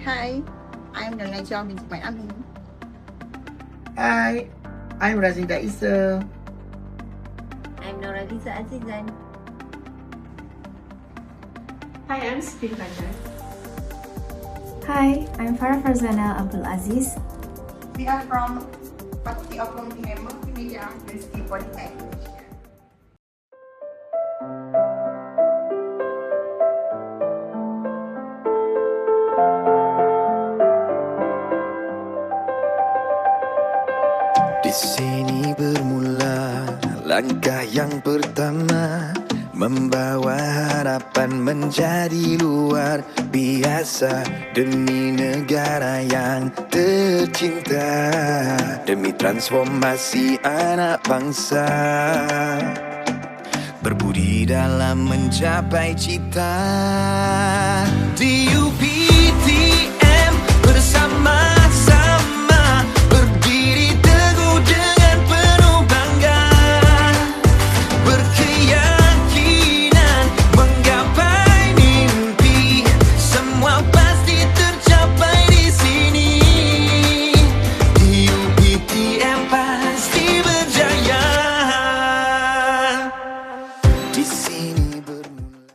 Hi, I'm Najam binti Mat Amin. Hi, I'm Razida Issa. I'm Noraliza Azizan. Hi, I'm Siti Fajar. Hi, I'm Farah Farzana Abdul Aziz. We are from Faculty of Multimedia University Polytechnic. Di sini bermula langkah yang pertama, membawa harapan menjadi luar biasa demi negara yang tercinta, demi transformasi anak bangsa, berbudi dalam mencapai cita. Di UPTM bersama-sama berdiri teguh dengan penuh bangga, berkeyakinan menggapai mimpi, semua pasti tercapai di sini. Di UPTM pasti berjaya. Di sini bermula.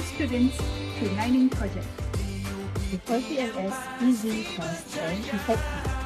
students through learning projects. Before PLS, easy, fast, and effective.